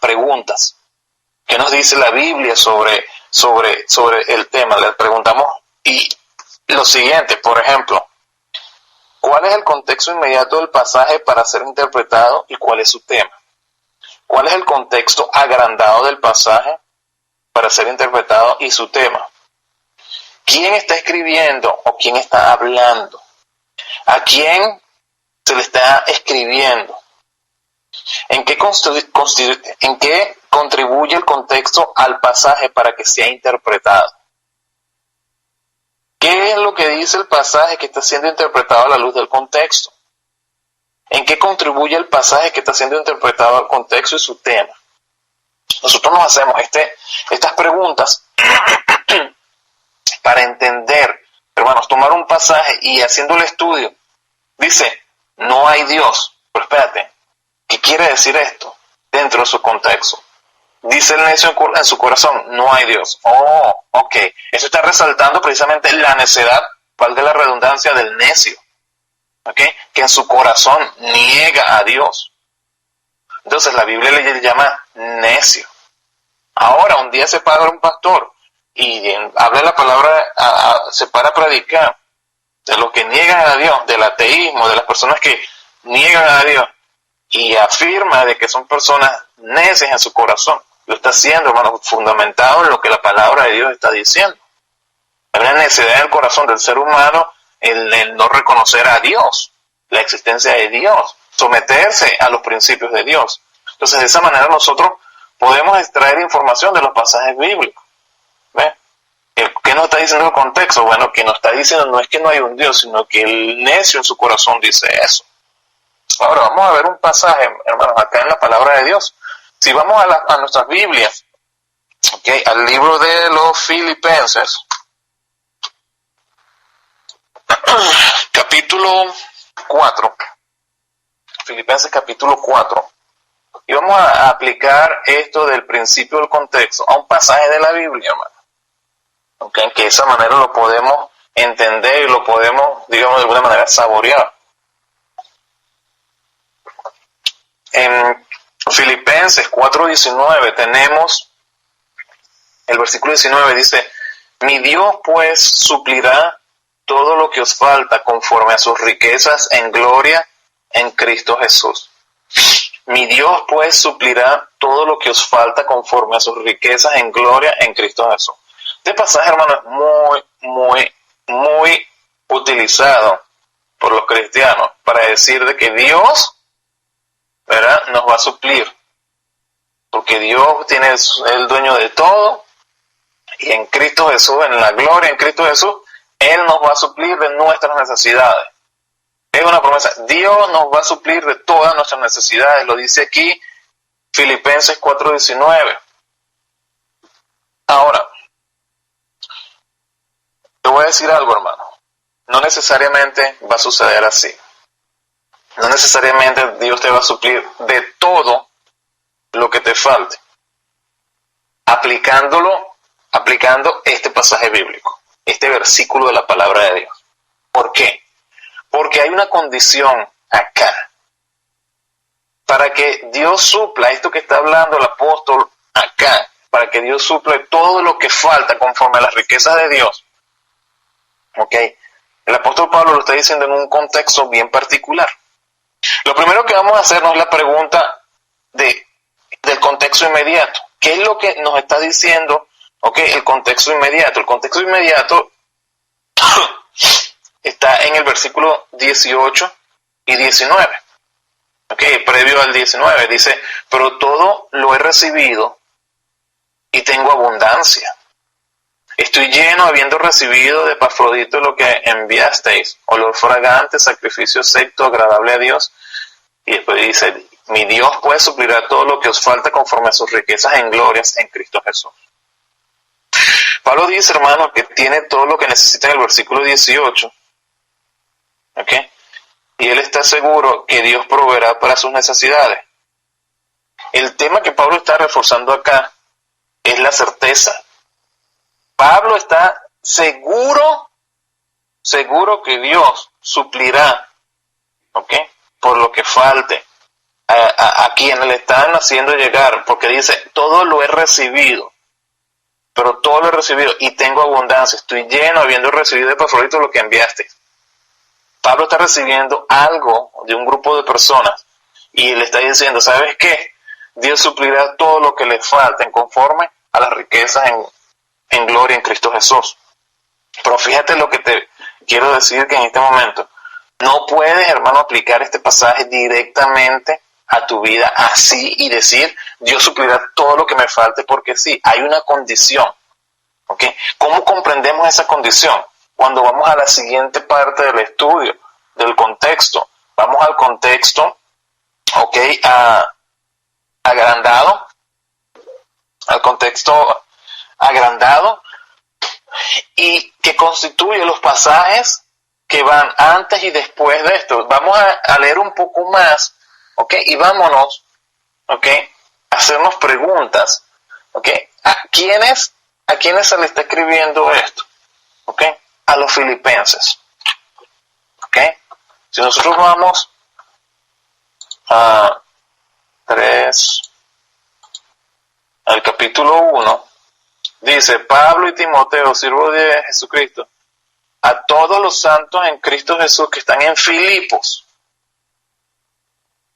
preguntas. ¿Qué nos dice la Biblia sobre el tema? Le preguntamos y lo siguiente, por ejemplo, ¿cuál es el contexto inmediato del pasaje para ser interpretado y cuál es su tema? ¿Cuál es el contexto agrandado del pasaje para ser interpretado y su tema? ¿Quién está escribiendo o quién está hablando? ¿A quién se le está escribiendo? ¿En qué contribuye el contexto al pasaje para que sea interpretado? ¿Qué es lo que dice el pasaje que está siendo interpretado a la luz del contexto? ¿En qué contribuye el pasaje que está siendo interpretado al contexto y su tema? Nosotros nos hacemos estas preguntas para entender, hermanos, tomar un pasaje y haciendo el estudio, dice, no hay Dios. Pero espérate, ¿qué quiere decir esto dentro de su contexto? Dice el necio en su corazón, no hay Dios. Oh, ok. Eso está resaltando precisamente la necedad, valga la redundancia, del necio. ¿Ok? Que en su corazón niega a Dios. Entonces la Biblia le llama necio. Ahora, un día se para un pastor y habla la palabra, se para a predicar de los que niegan a Dios, del ateísmo, de las personas que niegan a Dios, y afirma de que son personas necias en su corazón. Lo está haciendo, hermano, fundamentado en lo que la palabra de Dios está diciendo. Hay una necesidad en el corazón del ser humano el no reconocer a Dios, la existencia de Dios, someterse a los principios de Dios. Entonces, de esa manera nosotros podemos extraer información de los pasajes bíblicos. ¿Ve? ¿Qué nos está diciendo el contexto? Bueno, que nos está diciendo no es que no hay un Dios, sino que el necio en su corazón dice eso. Ahora vamos a ver un pasaje, hermanos, acá en la palabra de Dios. Si vamos a nuestras Biblias, okay, al libro de los Filipenses, capítulo 4, Filipenses capítulo 4, y vamos a aplicar esto del principio del contexto a un pasaje de la Biblia, hermano. Okay, que de esa manera lo podemos entender y lo podemos, digamos, de alguna manera saborear. En Filipenses 4:19 tenemos el versículo 19, dice, mi Dios pues suplirá todo lo que os falta conforme a sus riquezas en gloria en Cristo Jesús. Mi Dios pues suplirá todo lo que os falta conforme a sus riquezas en gloria en Cristo Jesús. Este pasaje, hermano, es muy utilizado por los cristianos para decir de que Dios, ¿verdad?, nos va a suplir. Porque Dios es el dueño de todo y en Cristo Jesús, en la gloria en Cristo Jesús, Él nos va a suplir de nuestras necesidades. Es una promesa. Dios nos va a suplir de todas nuestras necesidades. Lo dice aquí Filipenses 4:19. Ahora, te voy a decir algo, hermano. No necesariamente va a suceder así. No necesariamente Dios te va a suplir de todo lo que te falte. Aplicando este pasaje bíblico, este versículo de la palabra de Dios. ¿Por qué? Porque hay una condición acá. Para que Dios supla esto que está hablando el apóstol acá, para que Dios suple todo lo que falta conforme a las riquezas de Dios. ¿Ok? El apóstol Pablo lo está diciendo en un contexto bien particular. Lo primero que vamos a hacernos es la pregunta del contexto inmediato. ¿Qué es lo que nos está diciendo? ¿Ok? El contexto inmediato. El contexto inmediato está en el versículo 18 y 19. ¿Ok? Previo al 19 dice, pero todo lo he recibido y tengo abundancia. Estoy lleno habiendo recibido de Epafrodito lo que enviasteis, olor fragante, sacrificio acepto, agradable a Dios. Y después dice, mi Dios pues suplirá todo lo que os falta conforme a sus riquezas en glorias en Cristo Jesús. Pablo dice, hermano, que tiene todo lo que necesita en el versículo 18. ¿Ok? Y él está seguro que Dios proveerá para sus necesidades. El tema que Pablo está reforzando acá es la certeza. Pablo está seguro que Dios suplirá, ¿ok?, por lo que falte a quienes le están haciendo llegar, porque dice, todo lo he recibido, pero todo lo he recibido y tengo abundancia, estoy lleno habiendo recibido de Epafrodito lo que enviaste. Pablo está recibiendo algo de un grupo de personas y le está diciendo, ¿sabes qué? Dios suplirá todo lo que le falten conforme a las riquezas en gloria en Cristo Jesús. Pero fíjate lo que te quiero decir, que en este momento no puedes, hermano, aplicar este pasaje directamente a tu vida así y decir, Dios suplirá todo lo que me falte, porque sí, hay una condición. ¿Ok? ¿Cómo comprendemos esa condición? Cuando vamos a la siguiente parte del estudio, del contexto. Vamos al contexto, ¿ok? Agrandado, al contexto agrandado, y que constituye los pasajes que van antes y después de esto. Vamos a leer un poco más, ¿ok? Y vámonos, ¿ok? A hacernos preguntas, ¿ok? ¿A quiénes se le está escribiendo esto? ¿Ok? A los filipenses, ¿ok? Si nosotros vamos a 3, al capítulo 1, dice, Pablo y Timoteo, siervos de Jesucristo, a todos los santos en Cristo Jesús que están en Filipos,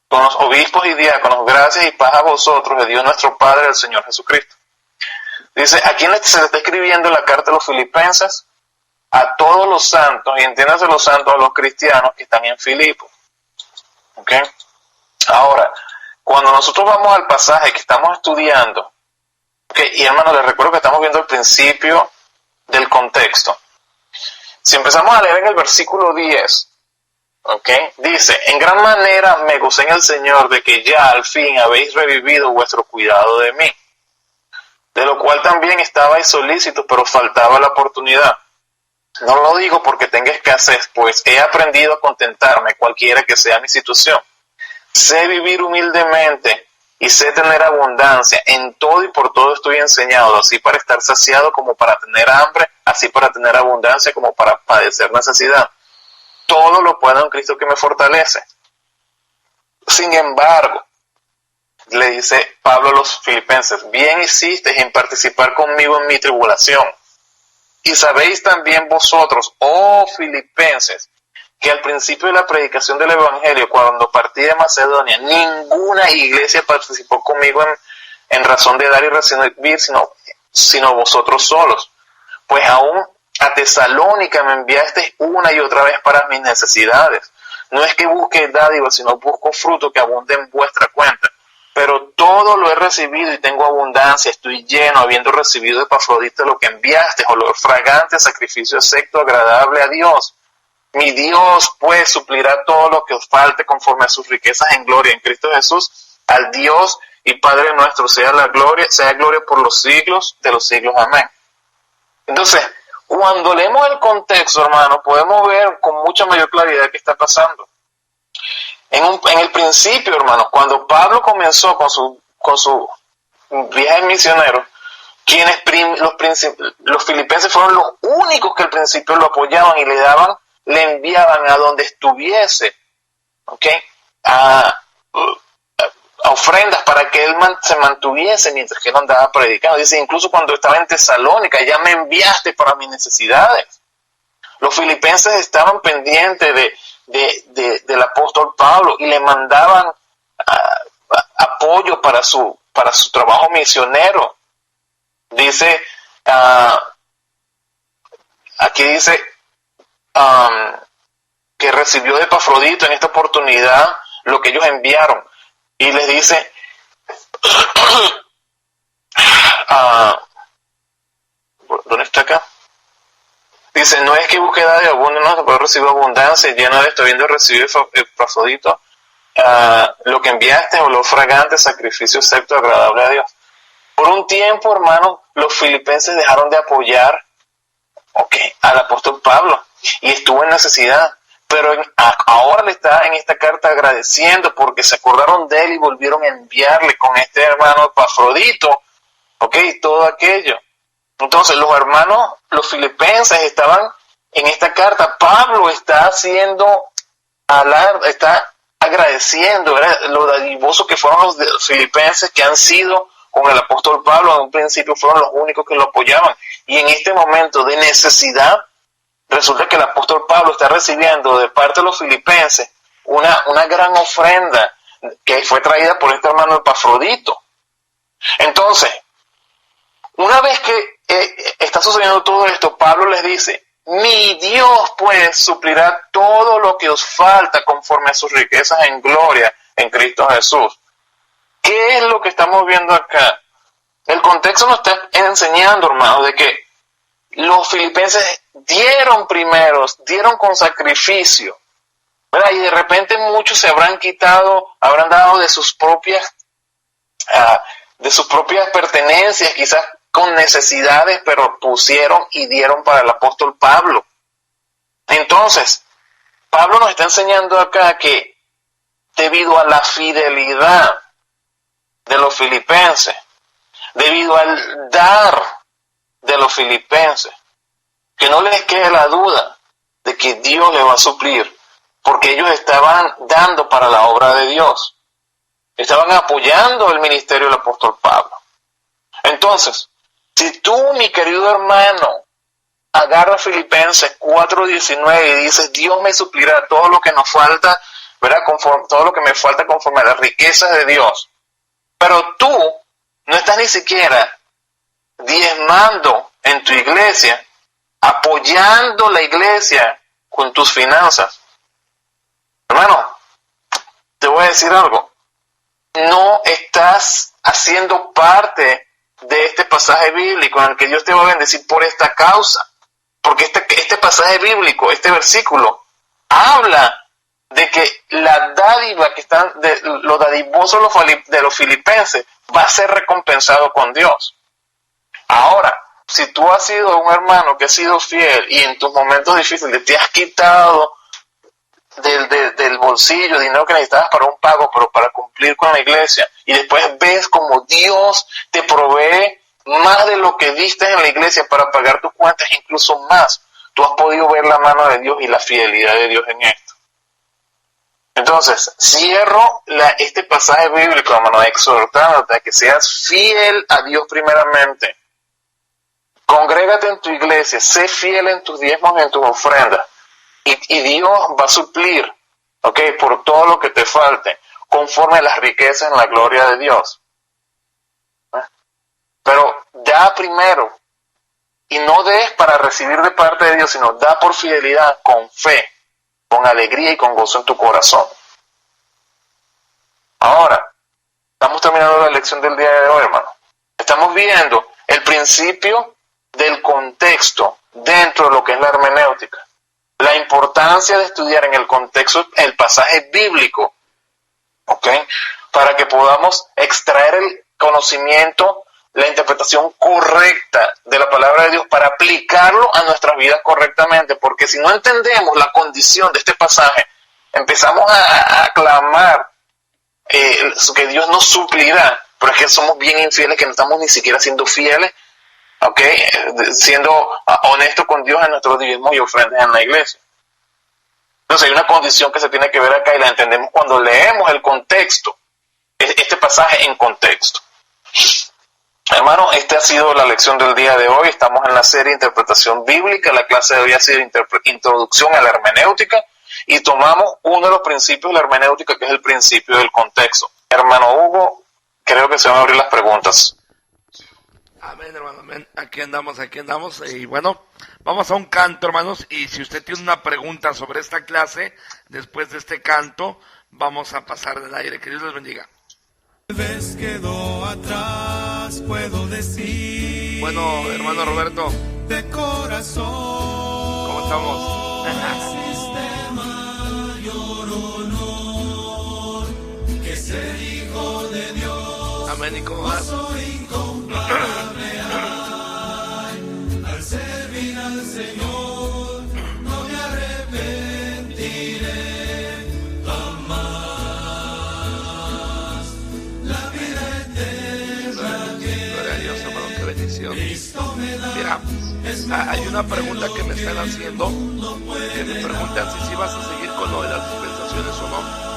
con los obispos y diáconos, gracias y paz a vosotros, de Dios nuestro Padre, el Señor Jesucristo. Dice, ¿a quién se le está escribiendo la carta a los filipenses? A todos los santos, y entiéndase los santos, a los cristianos que están en Filipos. ¿Ok? Ahora, cuando nosotros vamos al pasaje que estamos estudiando, ¿okay? Y hermano, les recuerdo que estamos viendo el principio del contexto. Si empezamos a leer en el versículo 10, ¿okay? Dice, en gran manera me gocé en el Señor de que ya al fin habéis revivido vuestro cuidado de mí, de lo cual también estabais solícitos, pero faltaba la oportunidad. No lo digo porque tenga escasez, pues he aprendido a contentarme cualquiera que sea mi situación. Sé vivir humildemente y sé tener abundancia. En todo y por todo estoy enseñado, así para estar saciado como para tener hambre, así para tener abundancia como para padecer necesidad. Todo lo puedo en Cristo que me fortalece. Sin embargo, le dice Pablo a los filipenses, bien hicisteis en participar conmigo en mi tribulación. Y sabéis también vosotros, oh filipenses, que al principio de la predicación del Evangelio, cuando partí de Macedonia, ninguna iglesia participó conmigo en razón de dar y recibir, sino vosotros solos. Pues aún a Tesalónica me enviasteis una y otra vez para mis necesidades. No es que busque dádiva, sino busco fruto que abunde en vuestra cuenta. Pero todo lo he recibido y tengo abundancia, estoy lleno, habiendo recibido de Epafrodito lo que enviaste, olor fragante, sacrificio acepto, agradable a Dios. Mi Dios, pues, suplirá todo lo que os falte conforme a sus riquezas en gloria en Cristo Jesús. Al Dios y Padre nuestro sea gloria por los siglos de los siglos. Amén. Entonces, cuando leemos el contexto, hermano, podemos ver con mucha mayor claridad qué está pasando. En el principio, hermanos, cuando Pablo comenzó con su viaje misionero, los filipenses fueron los únicos que al principio lo apoyaban y le enviaban a donde estuviese, ¿ok? A ofrendas para que él se mantuviese mientras que él andaba predicando. Dice, incluso cuando estaba en Tesalónica, ya me enviaste para mis necesidades. Los filipenses estaban pendientes del apóstol Pablo y le mandaban apoyo para su trabajo misionero. Dice, aquí dice que recibió de Epafrodito en esta oportunidad lo que ellos enviaron. Y les dice, ¿dónde está acá? Dice, no es que búsqueda de abundancia, pero recibo abundancia, lleno de esto, habiendo recibido Epafrodito, lo que enviaste, olor fragante, sacrificio acepto, agradable a Dios. Por un tiempo, hermanos, los filipenses dejaron de apoyar, al apóstol Pablo, y estuvo en necesidad. Pero ahora le está en esta carta agradeciendo porque se acordaron de él y volvieron a enviarle con este hermano Epafrodito, todo aquello. Entonces los filipenses estaban en esta carta. Pablo está agradeciendo, ¿verdad?, lo dadivoso que fueron los filipenses, que han sido con el apóstol Pablo. En un principio fueron los únicos que lo apoyaban, y en este momento de necesidad resulta que el apóstol Pablo está recibiendo de parte de los filipenses una gran ofrenda que fue traída por este hermano Epafrodito. Entonces, una vez que está sucediendo todo esto, Pablo les dice: mi Dios pues suplirá todo lo que os falta conforme a sus riquezas en gloria en Cristo Jesús. ¿Qué es lo que estamos viendo acá? El contexto nos está enseñando, hermanos, de que los filipenses dieron primero, dieron con sacrificio, ¿verdad? Y de repente muchos se habrán dado de sus propias pertenencias, quizás con necesidades, pero pusieron y dieron para el apóstol Pablo. Entonces, Pablo nos está enseñando acá que debido a la fidelidad de los filipenses, debido al dar de los filipenses, que no les quede la duda de que Dios les va a suplir, porque ellos estaban dando para la obra de Dios, estaban apoyando el ministerio del apóstol Pablo. Entonces, si tú, mi querido hermano, agarras Filipenses 4:19 y dices: Dios me suplirá todo lo que nos falta, ¿verdad?, todo lo que me falta conforme a las riquezas de Dios, pero tú no estás ni siquiera diezmando en tu iglesia, apoyando la iglesia con tus finanzas, hermano, te voy a decir algo: no estás haciendo parte de este pasaje bíblico en el que Dios te va a bendecir por esta causa, porque este pasaje bíblico, este versículo, habla de que la dádiva que están, de lo dadivoso de los filipenses, va a ser recompensado con Dios. Ahora, si tú has sido un hermano que ha sido fiel y en tus momentos difíciles te has quitado del bolsillo dinero que necesitabas para un pago, pero para cumplir con la iglesia, y después ves como Dios te provee más de lo que diste en la iglesia para pagar tus cuentas, incluso más, tú has podido ver la mano de Dios y la fidelidad de Dios en esto. Entonces, cierro este pasaje bíblico, hermano, exhortándote a que seas fiel a Dios primeramente. Congrégate en tu iglesia, sé fiel en tus diezmos y en tus ofrendas, y Dios va a suplir, ¿ok?, por todo lo que te falte, conforme a las riquezas en la gloria de Dios. Pero da primero, y no des para recibir de parte de Dios, sino da por fidelidad, con fe, con alegría y con gozo en tu corazón. Ahora, estamos terminando la lección del día de hoy, hermano. Estamos viendo el principio del contexto dentro de lo que es la hermenéutica. La importancia de estudiar en el contexto el pasaje bíblico, ¿ok?, para que podamos extraer el conocimiento, la interpretación correcta de la palabra de Dios, para aplicarlo a nuestras vidas correctamente, porque si no entendemos la condición de este pasaje, empezamos a clamar que Dios nos suplirá, pero es que somos bien infieles, que no estamos ni siquiera siendo fieles, ¿ok?, siendo honestos con Dios en nuestros diezmos y ofrendas en la iglesia. Entonces hay una condición que se tiene que ver acá, y la entendemos cuando leemos el contexto, este pasaje en contexto. Hermano, esta ha sido la lección del día de hoy. Estamos en la serie Interpretación Bíblica. La clase de hoy ha sido Introducción a la Hermenéutica, y tomamos uno de los principios de la hermenéutica, que es el principio del contexto. Hermano Hugo, creo que se van a abrir las preguntas. Amén, hermano, amén. Aquí andamos, y bueno, vamos a un canto, hermanos, y si usted tiene una pregunta sobre esta clase, después de este canto, vamos a pasar del aire. Que Dios les bendiga. Vez quedó atrás, puedo decir. Bueno, hermano Roberto, de corazón, ¿cómo estamos? existe mayor honor que ser hijo de Dios. Amén. ¿Y cómo vas? Incomparable hay, al servir al Señor, no me arrepentiré jamás. La vida eterna que Gloria a Dios, hermano, qué bendición. Cristo me da. Mira, hay una pregunta que me están haciendo, que me preguntan si vas a seguir con lo de las dispensaciones o no.